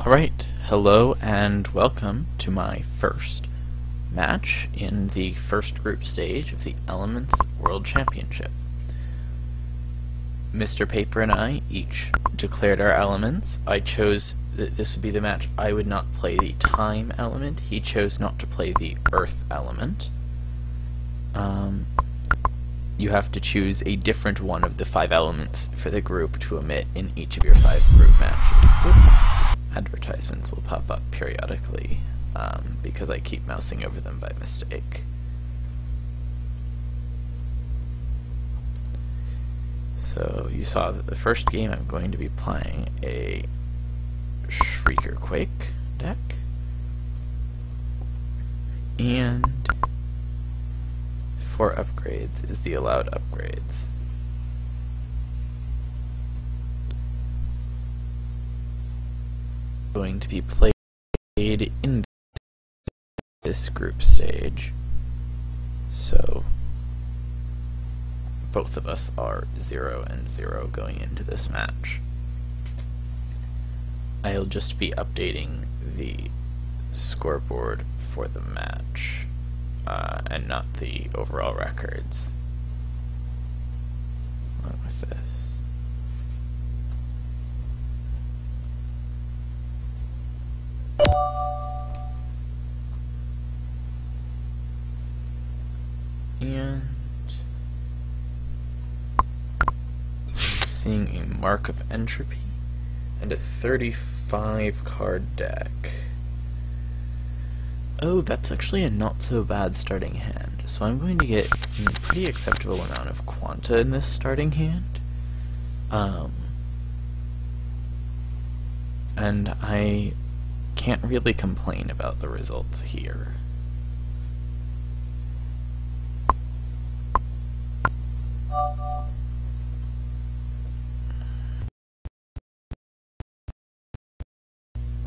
Alright, hello and welcome to my first match in the first group stage of the Elements World Championship. Mr. Paper and I each declared our elements. I chose that this would be the match. I would not play the time element. He chose not to play the earth element. You have to choose a different one of the 5 elements for the group to omit in each of your 5 group matches. Whoops. Advertisements will pop up periodically because I keep mousing over them by mistake. So you saw that the first game I'm going to be playing a Shrieker Quake deck, and 4 upgrades is the allowed upgrades. Going to be played in this group stage, so both of us are 0 and 0 going into this match. I'll just be updating the scoreboard for the match and not the overall records. What with this? And seeing a Mark of Entropy and a 35 card deck. Oh, that's actually a not so bad starting hand. So I'm going to get a pretty acceptable amount of quanta in this starting hand. And I can't really complain about the results here.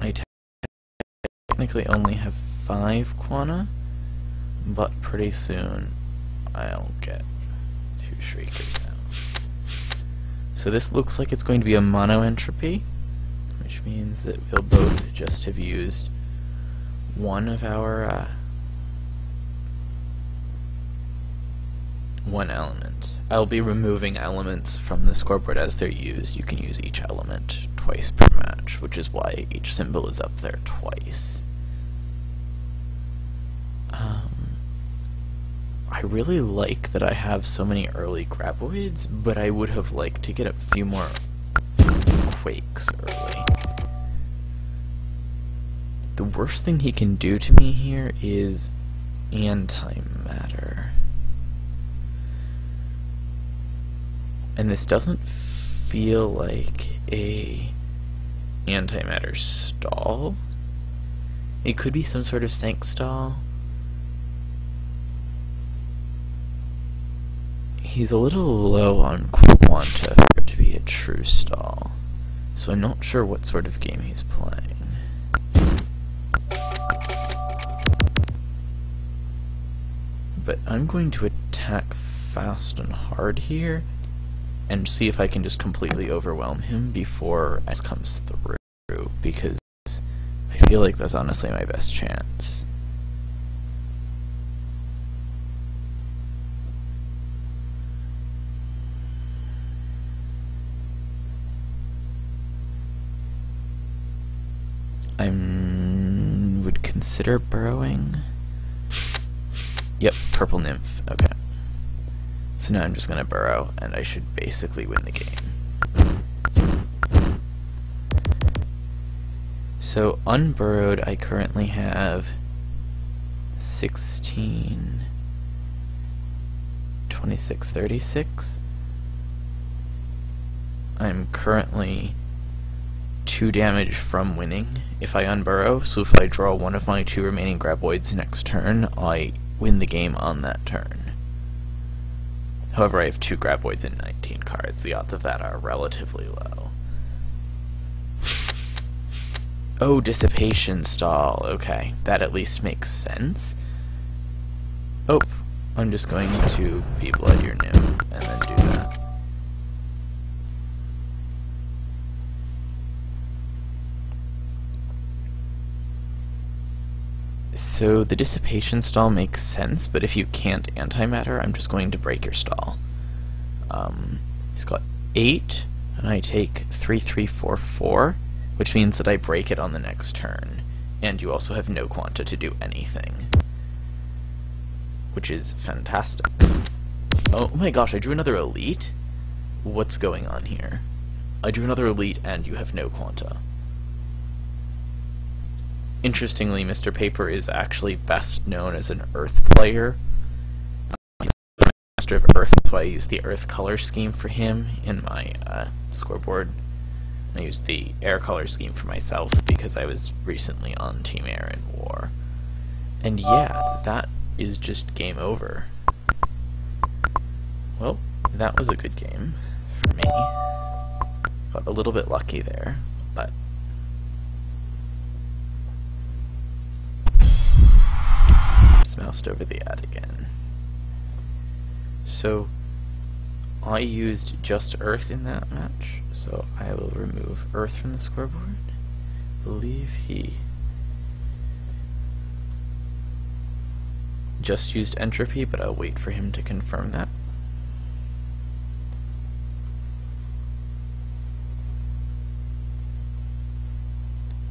I technically only have 5 quanta, but pretty soon I'll get 2 Shriekers now. So this looks like it's going to be a mono entropy, which means that we'll both just have used one of our one element. I'll be removing elements from the scoreboard as they're used. You can use each element twice per match, which is why each symbol is up there twice. I really like that I have so many early graboids, but I would have liked to get a few more quakes early. The worst thing he can do to me here is antimatter. And this doesn't feel like a antimatter stall. It could be some sort of sank stall. He's a little low on quanta for it to be a true stall, so I'm not sure what sort of game he's playing. But I'm going to attack fast and hard here and see if I can just completely overwhelm him before Ice comes through, because I feel like that's honestly my best chance. I would consider burrowing. Yep, purple nymph. Okay. So now I'm just gonna burrow, and I should basically win the game. So unburrowed, I currently have 16, 26, 36. I'm currently 2 damage from winning if I unburrow, so if I draw one of my 2 remaining graboids next turn, I win the game on that turn. However, I have 2 graboids and 19 cards. The odds of that are relatively low. Oh, dissipation stall. Okay, that at least makes sense. Oh, I'm just going to be blood your nymph and then do that. So the dissipation stall makes sense, but if you can't antimatter, I'm just going to break your stall. He's got 8, and I take 3, 3, 4, 4, which means that I break it on the next turn, and you also have no quanta to do anything, which is fantastic. Oh my gosh, I drew another elite? What's going on here? I drew another elite and you have no quanta. Interestingly, Mr. Paper is actually best known as an Earth player. He's a master of Earth, that's why I use the Earth color scheme for him in my scoreboard. I used the Air color scheme for myself because I was recently on Team Air in War. And yeah, that is just game over. Well, that was a good game for me. Got a little bit lucky there, but just moused over the ad again. So I used just Earth in that match, so I will remove Earth from the scoreboard. I believe he just used Entropy, but I'll wait for him to confirm that.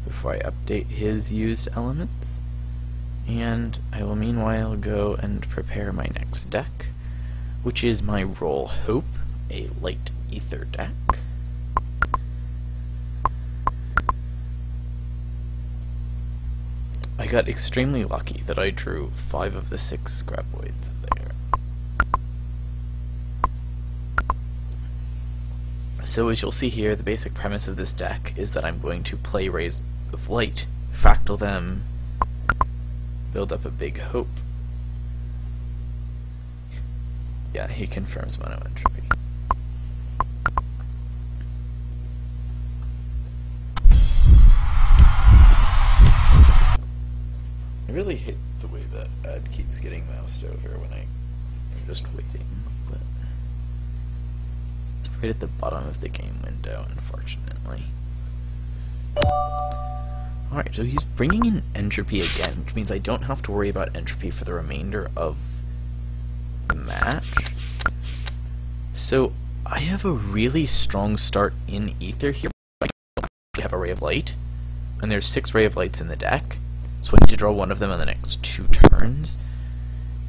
Before I update his used elements, and I will meanwhile go and prepare my next deck, which is my Roll Hope, a light ether deck. I got extremely lucky that I drew 5 of the 6 Graboids there. So as you'll see here, the basic premise of this deck is that I'm going to play Rays of Light, fractal them, build up a big hope. Yeah, he confirms mono entropy. I really hate the way that ad keeps getting moused over when I'm just waiting, but it's right at the bottom of the game window, unfortunately. Alright, so he's bringing in entropy again, which means I don't have to worry about entropy for the remainder of the match. So I have a really strong start in Ether here. I don't actually have a Ray of Light, and there's 6 Ray of Lights in the deck, so I need to draw one of them on the next 2 turns.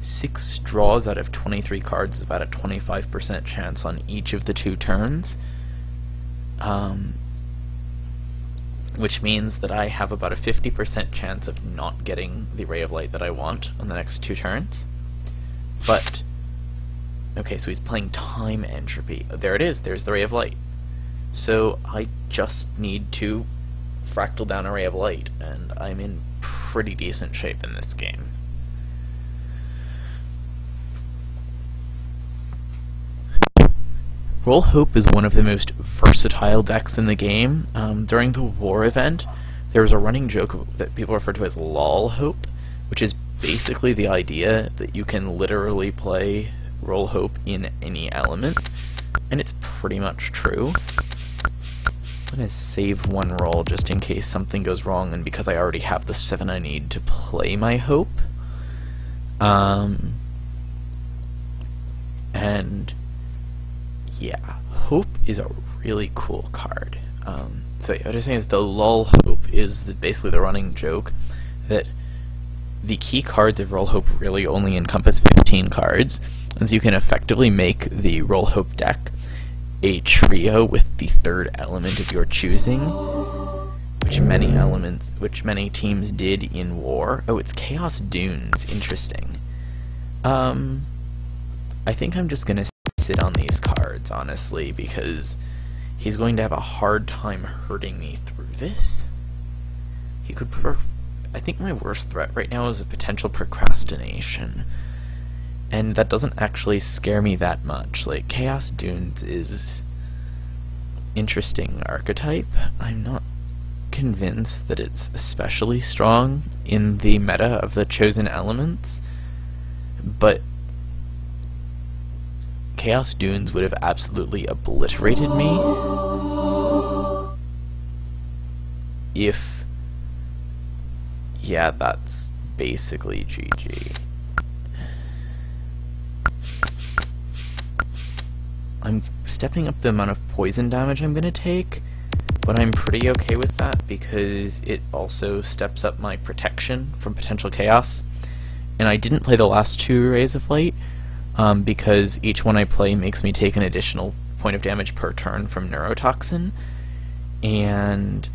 6 draws out of 23 cards is about a 25% chance on each of the 2 turns. Which means that I have about a 50% chance of not getting the Ray of Light that I want on the next 2 turns. But, okay, so he's playing Time Entropy. There it is, there's the Ray of Light. So I just need to fractal down a Ray of Light, and I'm in pretty decent shape in this game. Roll Hope is one of the most versatile decks in the game. During the War event, there was a running joke that people refer to as LOL Hope, which is basically the idea that you can literally play Roll Hope in any element, and it's pretty much true. I'm going to save one roll just in case something goes wrong, and because I already have the 7 I need to play my Hope. And yeah, Hope is a really cool card. So yeah, what I'm saying is the LOL Hope is basically the running joke that the key cards of Roll Hope really only encompass 15 cards, and so you can effectively make the Roll Hope deck a trio with the 3rd element of your choosing, which many teams did in War. Oh, it's Chaos Dunes. Interesting. I think I'm just gonna sit on these cards, honestly, because he's going to have a hard time hurting me through this. He could I think my worst threat right now is a potential procrastination, and that doesn't actually scare me that much. Like, Chaos Dunes is interesting archetype. I'm not convinced that it's especially strong in the meta of the chosen elements, but Chaos Dunes would have absolutely obliterated me if... yeah, that's basically GG. I'm stepping up the amount of poison damage I'm gonna take, but I'm pretty okay with that because it also steps up my protection from potential chaos. And I didn't play the last 2 Rays of Light because each one I play makes me take an additional point of damage per turn from Neurotoxin, and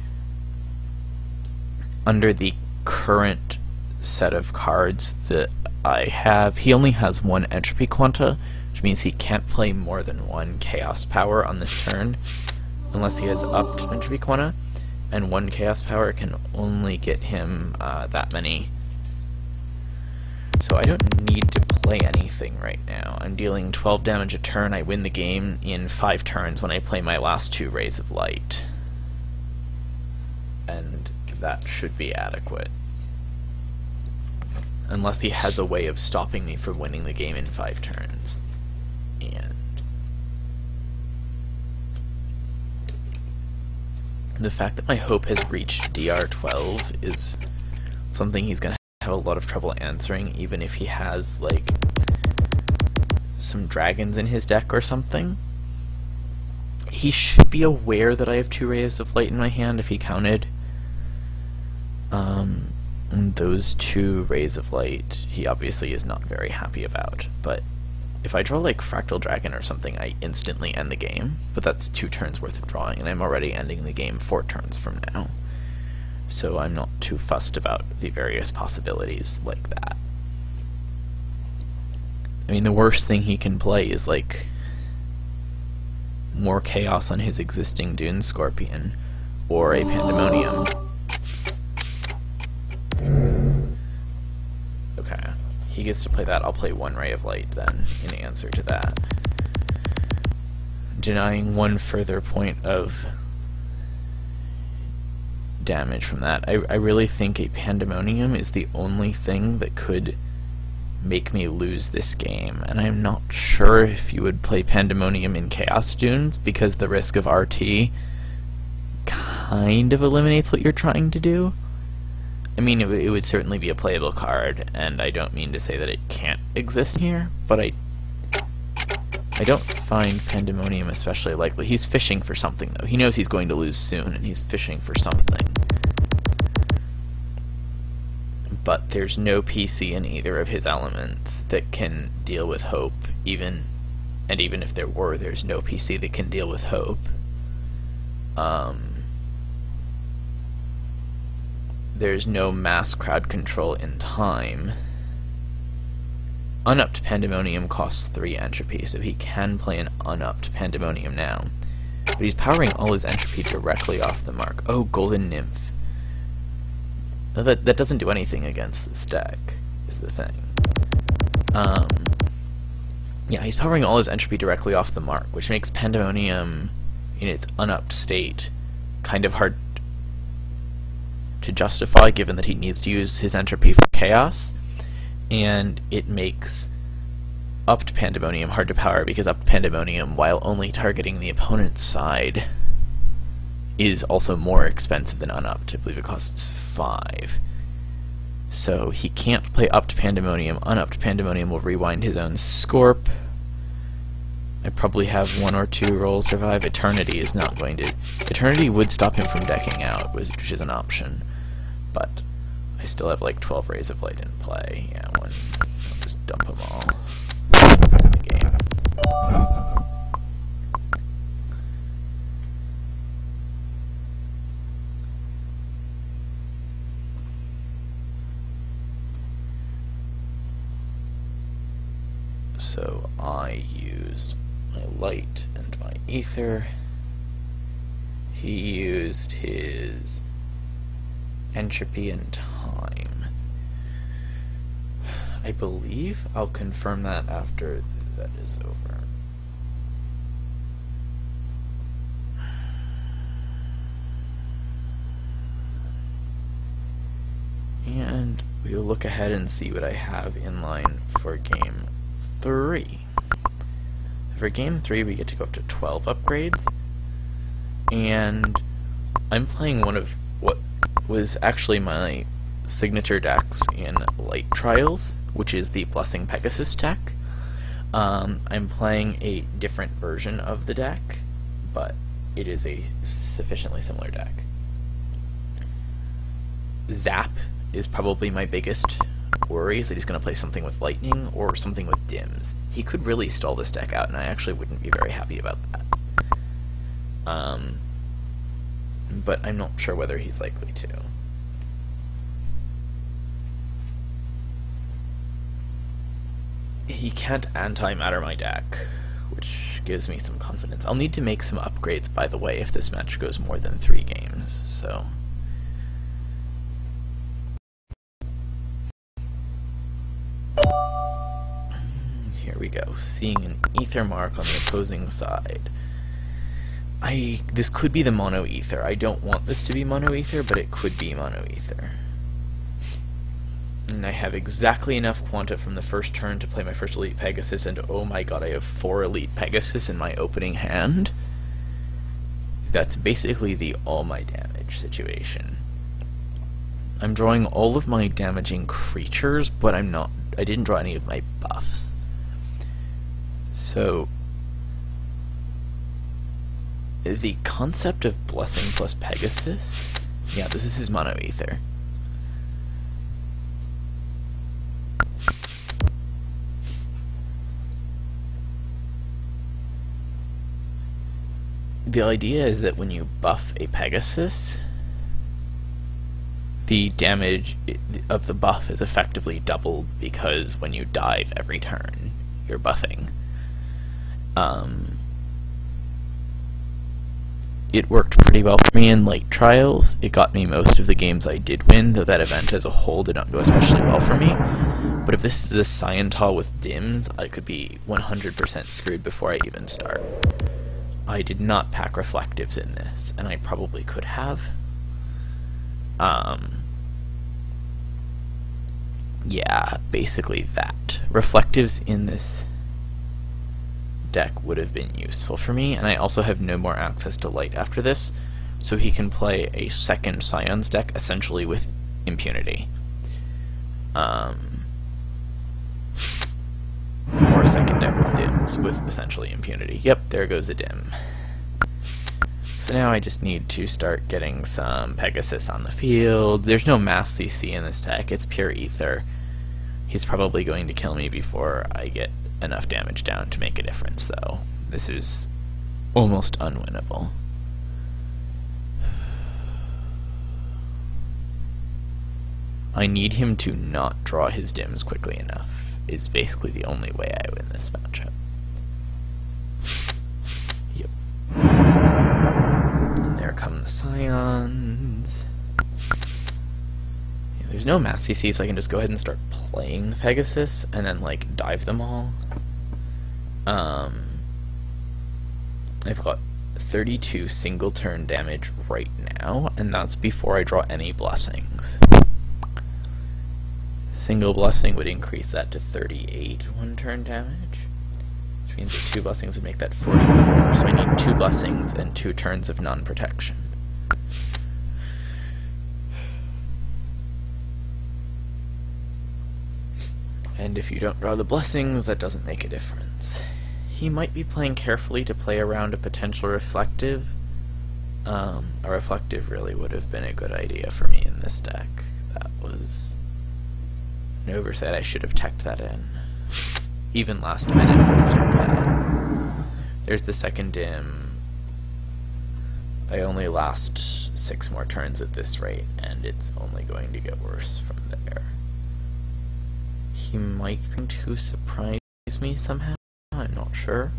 under the current set of cards that I have, he only has 1 entropy quanta, which means he can't play more than 1 chaos power on this turn unless he has upped entropy quanta, and 1 chaos power can only get him that many. So I don't need to play anything right now. I'm dealing 12 damage a turn. I win the game in 5 turns when I play my last 2 Rays of Light. And that should be adequate. Unless he has a way of stopping me from winning the game in 5 turns. And the fact that my hope has reached DR12 is something he's gonna have a lot of trouble answering, even if he has, like, some dragons in his deck or something. He should be aware that I have 2 Rays of Light in my hand if he counted. And those 2 Rays of Light he obviously is not very happy about, but if I draw like Fractal Dragon or something, I instantly end the game, but that's 2 turns worth of drawing, and I'm already ending the game 4 turns from now. So I'm not too fussed about the various possibilities like that. I mean, the worst thing he can play is, like, more chaos on his existing Dune Scorpion, or a Pandemonium. Okay, he gets to play that. I'll play 1 Ray of Light then, in answer to that. Denying 1 further point of damage from that. I really think a Pandemonium is the only thing that could make me lose this game, and I'm not sure if you would play Pandemonium in Chaos Dunes, because the risk of RT kind of eliminates what you're trying to do. I mean, it would certainly be a playable card, and I don't mean to say that it can't exist here, but I don't find Pandemonium especially likely. He's fishing for something, though. He knows he's going to lose soon, and he's fishing for something. But there's no PC in either of his elements that can deal with Hope, and even if there were, there's no PC that can deal with Hope. There's no mass crowd control in time. Unupped Pandemonium costs 3 entropy, so he can play an unupped Pandemonium now. But he's powering all his entropy directly off the mark. Oh, Golden Nymph. No, that doesn't do anything against this deck, is the thing. Yeah, he's powering all his entropy directly off the mark, which makes Pandemonium, in its unupped state, kind of hard to justify, given that he needs to use his entropy for chaos. And it makes upped Pandemonium hard to power, because upped Pandemonium, while only targeting the opponent's side, is also more expensive than unupped. I believe it costs 5. So he can't play upped Pandemonium. Unupped Pandemonium will rewind his own Scorp. I probably have 1 or 2 rolls survive. Eternity is not going to... Eternity would stop him from decking out, which is an option. But I still have like 12 Rays of Light in play. Yeah, I'll just dump them all in the game. So I used my light and my ether. He used his entropy and time. I believe I'll confirm that after that is over. And we'll look ahead and see what I have in line for game 3. For game 3 we get to go up to 12 upgrades, and I'm playing one of what was actually my signature decks in Light Trials, which is the Blessing Pegasus deck. I'm playing a different version of the deck, but it is a sufficiently similar deck. Zap is probably my biggest worry, is that he's going to play something with lightning or something with dims. He could really stall this deck out, and I actually wouldn't be very happy about that. But I'm not sure whether he's likely to. He can't anti-matter my deck, which gives me some confidence. I'll need to make some upgrades, by the way, if this match goes more than 3 games, so... Here we go, seeing an ether mark on the opposing side. This could be the mono ether. I don't want this to be mono ether, but it could be mono ether. And I have exactly enough quanta from the first turn to play my first Elite Pegasus, and oh my god, I have 4 Elite Pegasus in my opening hand. That's basically the all my damage situation. I'm drawing all of my damaging creatures, but I didn't draw any of my buffs. So the concept of Blessing plus Pegasus, yeah, this is his mono ether. The idea is that when you buff a Pegasus, the damage of the buff is effectively doubled, because when you dive every turn, you're buffing. It worked pretty well for me in Light Trials. It got me most of the games I did win, though that event as a whole did not go especially well for me. But if this is a Scientol with dims, I could be 100% screwed before I even start. I did not pack reflectives in this, and I probably could have. Yeah, basically that. Reflectives in this deck would have been useful for me, and I also have no more access to light after this, so he can play a second Scions deck essentially with impunity. Or a second deck with dims with essentially impunity. Yep, there goes a dim. So now I just need to start getting some Pegasus on the field. There's no mass CC in this deck, it's pure ether. He's probably going to kill me before I get enough damage down to make a difference, though. This is almost unwinnable. I need him to not draw his dims quickly enough, is basically the only way I win this matchup. Yep. And there come the Scions. Yeah, there's no mass CC, so I can just go ahead and start playing the Pegasus, and then, like, dive them all. I've got 32 single turn damage right now, and that's before I draw any blessings. Single blessing would increase that to 38 one turn damage, which means that 2 blessings would make that 44. So I need 2 blessings and 2 turns of non-protection. And if you don't draw the blessings, that doesn't make a difference. He might be playing carefully to play around a potential reflective. A reflective really would have been a good idea for me in this deck. That was an oversight. I should have teched that in. Even last minute could have teched that in. There's the second dim. I only last 6 more turns at this rate, and it's only going to get worse from there. He might be going to surprise me somehow, I'm not sure.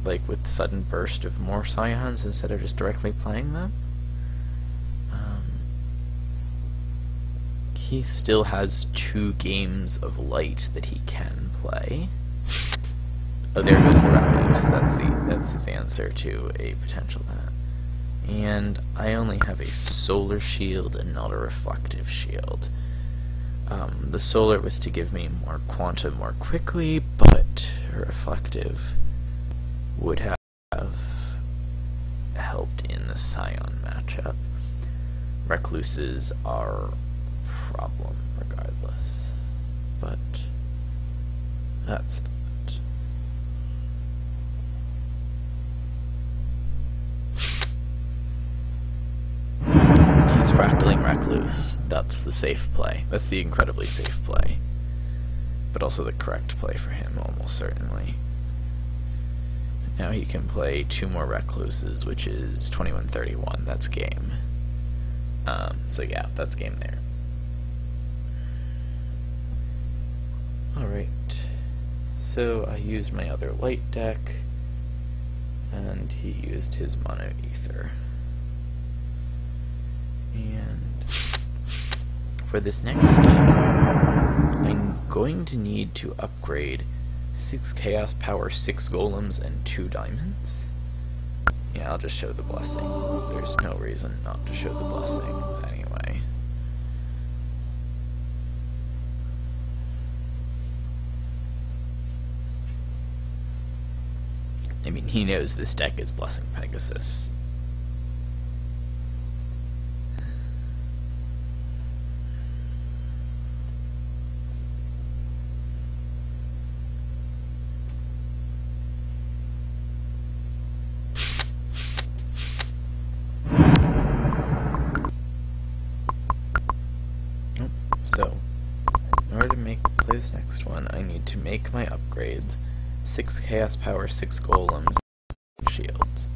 Like with sudden burst of more Scions instead of just directly playing them. He still has 2 games of light that he can play. Oh, there goes the Recluse. That's his answer to a potential that. And I only have a solar shield and not a reflective shield. The solar was to give me more quanta more quickly, but reflective would have helped in the Scion matchup. recluses are a problem regardless. But that's that. He's fractaling Recluse. That's the safe play. That's the incredibly safe play. But also the correct play for him, almost certainly. Now he can play 2 more Recluses, which is 21-31. That's game. So yeah, that's game there. Alright. So I used my other light deck, and he used his mono ether. And for this next game, I'm going to need to upgrade 6 Chaos Power, 6 Golems, and 2 Diamonds. Yeah, I'll just show the blessings. There's no reason not to show the blessings anyway. I mean, he knows this deck is Blessing Pegasus. So, in order to play this next one, I need to make my upgrades 6 Chaos Power, 6 Golems, and Shields.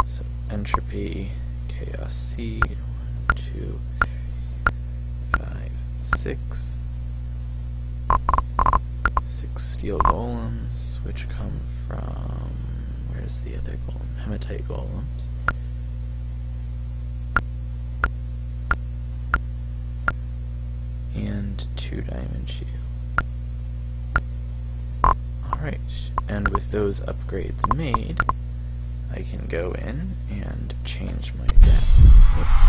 So, Entropy, Chaos Seed, 1, 2, 3, 5, 6. 6 Steel Golems, which come from... where's the other golem? Hematite Golems. And 2 Diamond Shield. Alright, and with those upgrades made, I can go in and change my deck. Whoops.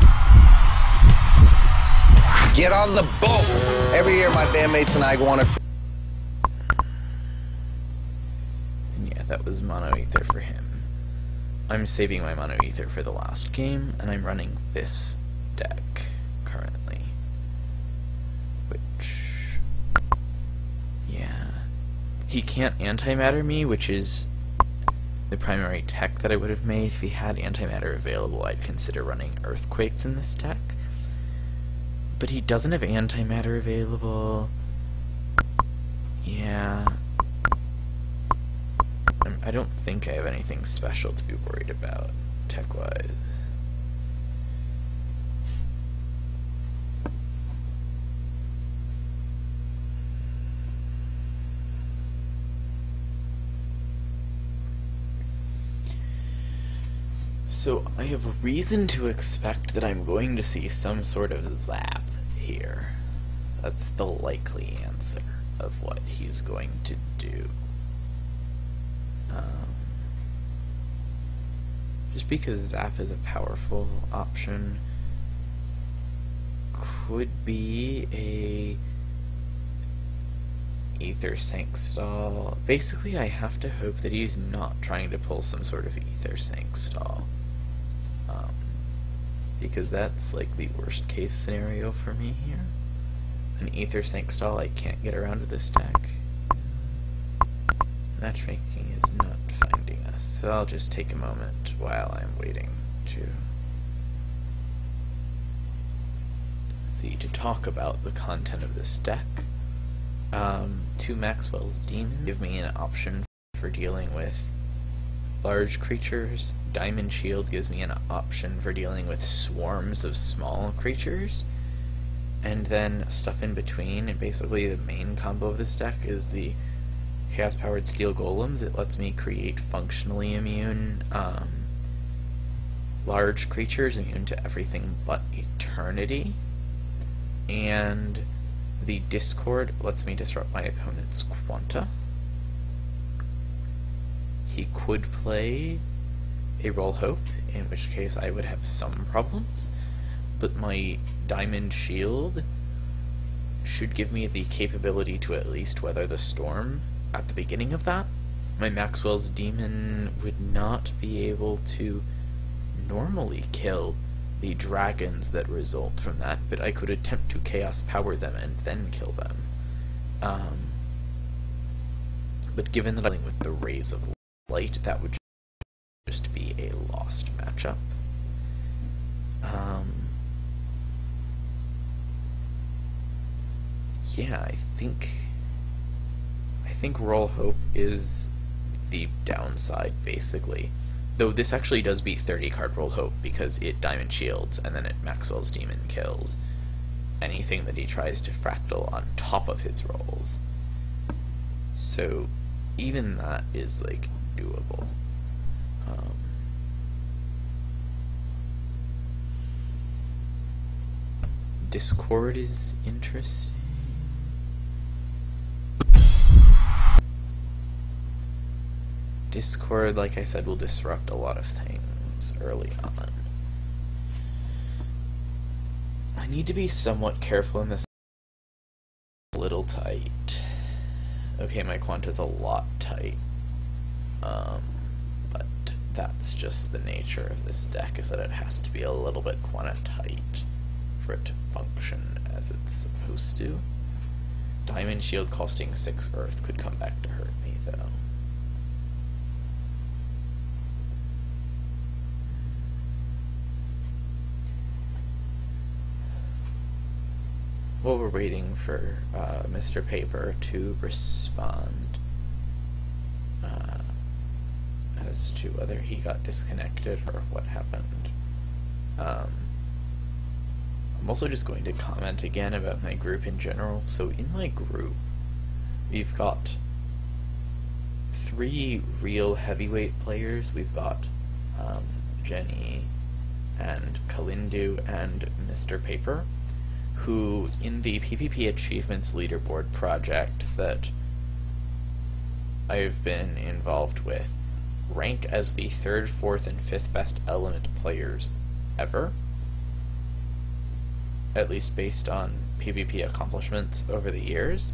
Get on the boat! Every year my bandmates and I go on a trip. And yeah, that was mono ether for him. I'm saving my mono ether for the last game, and I'm running this deck currently. Which... yeah. He can't antimatter me, which is the primary tech that I would have made. If he had antimatter available, I'd consider running Earthquakes in this deck. But he doesn't have antimatter available. Yeah. I don't think I have anything special to be worried about, tech-wise. So I have reason to expect that I'm going to see some sort of zap here. That's the likely answer of what he's going to do. Just because zap is a powerful option, could be a ether sync stall. Basically, I have to hope that he's not trying to pull some sort of ether sync stall. Because that's like the worst case scenario for me here. An ether sync stall I can't get around with this deck. Matchmaking is not finding us, so I'll just take a moment while I'm waiting to talk about the content of this deck. 2 Maxwell's Demon give me an option for dealing with large creatures. Diamond Shield gives me an option for dealing with swarms of small creatures. And then stuff in between, and basically the main combo of this deck is the Chaos-powered Steel Golems. It lets me create functionally immune large creatures, immune to everything but Eternity. And the Discord lets me disrupt my opponent's Quanta. He could play a Roll Hope, in which case I would have some problems, but my Diamond Shield should give me the capability to at least weather the storm at the beginning of that. My Maxwell's Demon would not be able to normally kill the dragons that result from that, but I could attempt to chaos power them and then kill them. But given that I'm dealing with the rays of light, that would just be a lost matchup. Yeah, I think Roll Hope is the downside, basically. Though this actually does beat 30 card Roll Hope, because it Diamond Shields, and then it Maxwell's Demon kills anything that he tries to fractal on top of his rolls. So even that is, like, doable. Discord is interesting. Discord, like I said, will disrupt a lot of things early on. I need to be somewhat careful in this. A little tight. Okay, my Quanta's a lot tight. But that's just the nature of this deck, is that it has to be a little bit Quanta tight for it to function as it's supposed to. Diamond Shield costing 6 Earth could come back to hurt me, though. While we're waiting for Mr. Paper to respond as to whether he got disconnected or what happened, I'm also just going to comment again about my group in general. So in my group, we've got 3 real heavyweight players. We've got Jenny and Kalindu and Mr. Paper, who in the PvP Achievements Leaderboard project that I've been involved with rank as the 3rd, 4th, and 5th best element players ever, at least based on PvP accomplishments over the years.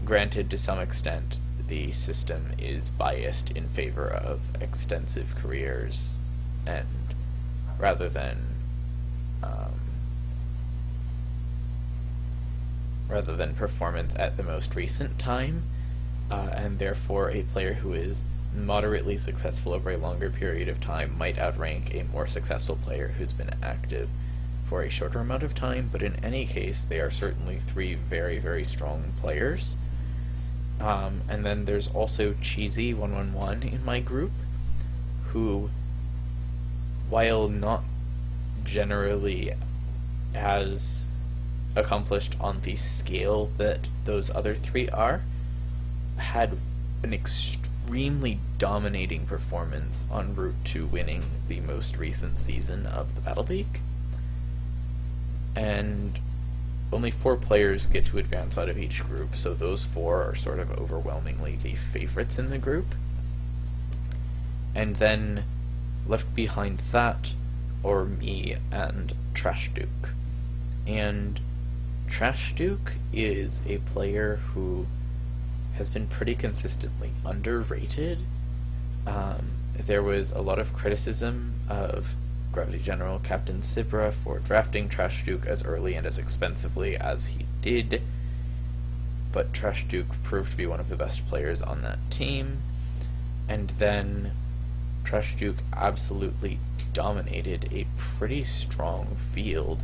Granted, to some extent, the system is biased in favor of extensive careers, and rather than performance at the most recent time, and therefore a player who is moderately successful over a longer period of time might outrank a more successful player who's been active for a shorter amount of time, but in any case, they are certainly 3 very, very strong players. And then there's also Cheesy111 in my group, who, while not generally as accomplished on the scale that those other 3 are, had an extremely dominating performance en route to winning the most recent season of the Battle League. And only 4 players get to advance out of each group, so those 4 are sort of overwhelmingly the favorites in the group. And then left behind that are me and Trash Duke. And Trash Duke is a player who has been pretty consistently underrated. There was a lot of criticism of Gravity General Captain Sibra for drafting Trash Duke as early and as expensively as he did, but Trash Duke proved to be one of the best players on that team, and then Trash Duke absolutely dominated a pretty strong field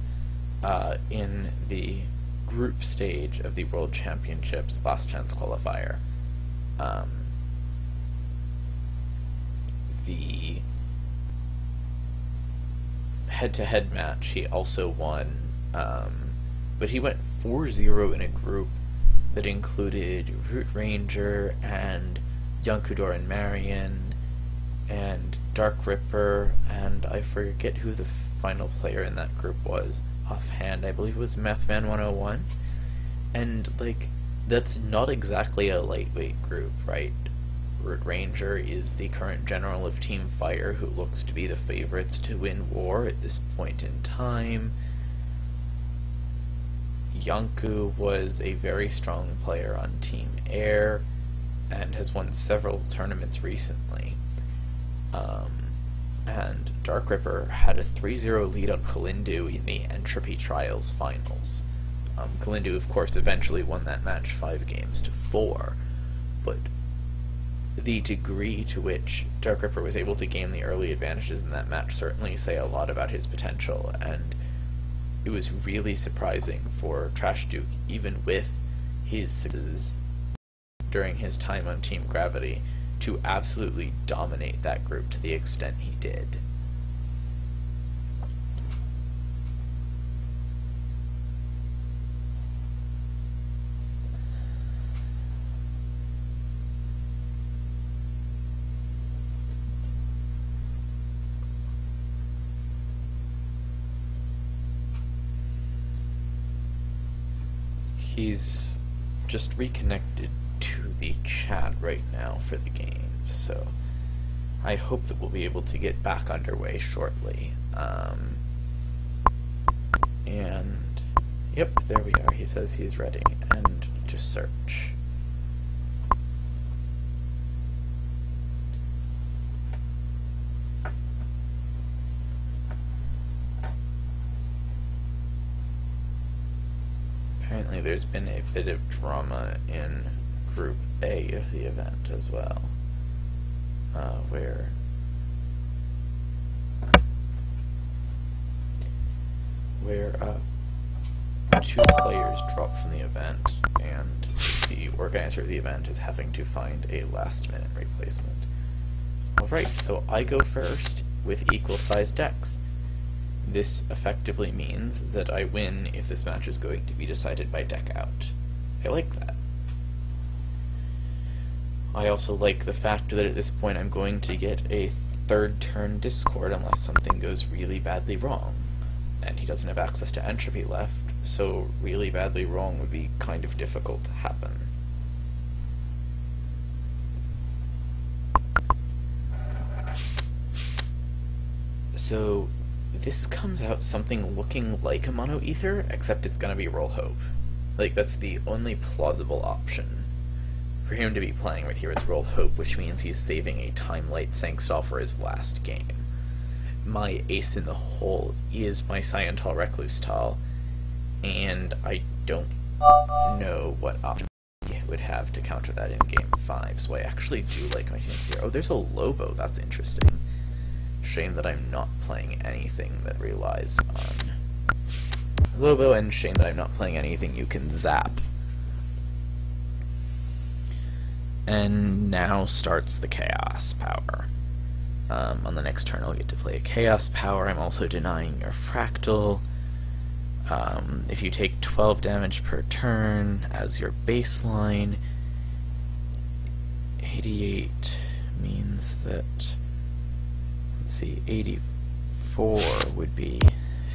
in the group stage of the World Championships Last Chance Qualifier. The head-to-head match he also won, but he went 4-0 in a group that included Root Ranger and Yankudor and Marion and Dark Ripper, and I forget who the final player in that group was offhand. I believe it was Mathman 101. And, like, that's not exactly a lightweight group, right? Root Ranger is the current general of Team Fire, who looks to be the favorites to win war at this point in time. Yanku was a very strong player on Team Air, and has won several tournaments recently. and Dark Ripper had a 3-0 lead on Kalindu in the Entropy Trials finals. Kalindu, of course, eventually won that match 5-4, but the degree to which Dark Ripper was able to gain the early advantages in that match certainly say a lot about his potential, and it was really surprising for Trash Duke, even with his sixes during his time on Team Gravity, to absolutely dominate that group to the extent he did. He's just reconnected to the chat right now for the game, so I hope that we'll be able to get back underway shortly. And yep, there we are. He says he's ready, and just search. Apparently there's been a bit of drama in Group A of the event as well, where two players dropped from the event, and the organizer of the event is having to find a last-minute replacement. Alright, so I go first with equal-sized decks. This effectively means that I win if this match is going to be decided by deck out. I like that. I also like the fact that at this point I'm going to get a third turn discord unless something goes really badly wrong. And he doesn't have access to entropy left, so really badly wrong would be kind of difficult to happen. So this comes out something looking like a mono ether, except it's gonna be Roll Hope. Like, that's the only plausible option for him to be playing right here is Roll Hope, which means he's saving a Time Light Sanctol for his last game. My ace in the hole is my Scientol Recluse Tal, and I don't know what option he would have to counter that in game 5, so I actually do like my chance here. Oh, there's a Lobo, that's interesting. Shame that I'm not playing anything that relies on Lobo, and shame that I'm not playing anything you can zap. And now starts the Chaos Power. On the next turn I'll get to play a Chaos Power. I'm also denying your Fractal. If you take 12 damage per turn as your baseline, 88 means that, let's see, 84 would be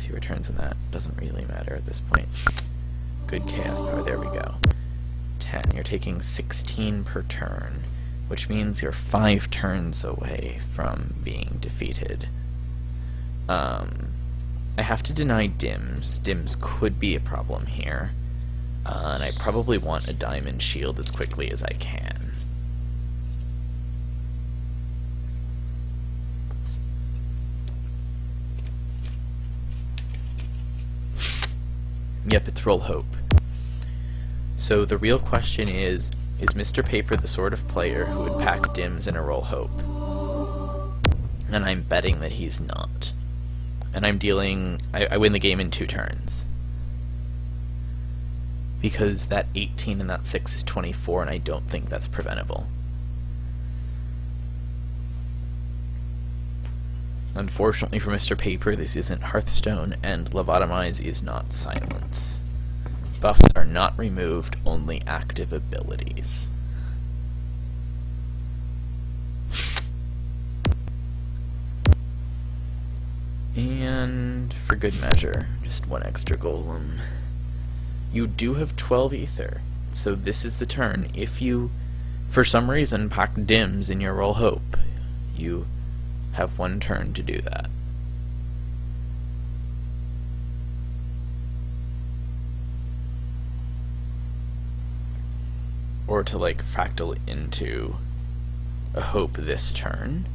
fewer turns than that. Doesn't really matter at this point. Good Chaos Power, there we go. 10, you're taking 16 per turn, which means you're 5 turns away from being defeated. I have to deny Dims. Dims could be a problem here, and I probably want a Diamond Shield as quickly as I can. Yep, it's Roll Hope. So the real question is Mr. Paper the sort of player who would pack Dims in a Roll Hope? And I'm betting that he's not. And I'm dealing... I win the game in 2 turns. Because that 18 and that 6 is 24, and I don't think that's preventable. Unfortunately for Mr. Paper, this isn't Hearthstone, and Lobotomize is not Silence. Buffs are not removed, only active abilities. And for good measure, just 1 extra golem. You do have 12 ether, so this is the turn. If you, for some reason, pack Dims in your Roll Hope, you have 1 turn to do that. Or to, like, fractal into a Hope this turn.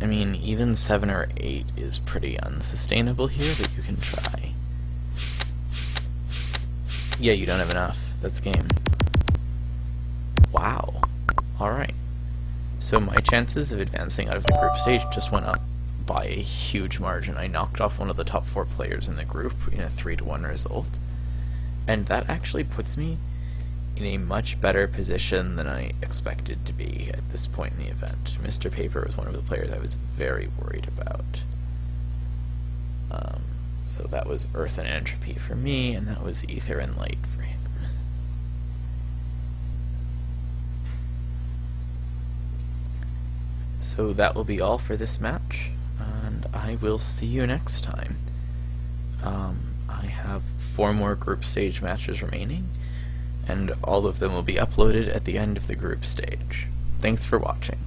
I mean, even 7 or 8 is pretty unsustainable here, but you can try. Yeah, you don't have enough. That's game. Wow. Alright. So my chances of advancing out of the group stage just went up by a huge margin. I knocked off one of the top 4 players in the group in a 3-1 result. And that actually puts me in a much better position than I expected to be at this point in the event. Mr. Paper was one of the players I was very worried about. So that was Earth and Entropy for me, and that was Ether and Light for him. So that will be all for this match, and I will see you next time. I have 4 more group stage matches remaining, and all of them will be uploaded at the end of the group stage. Thanks for watching.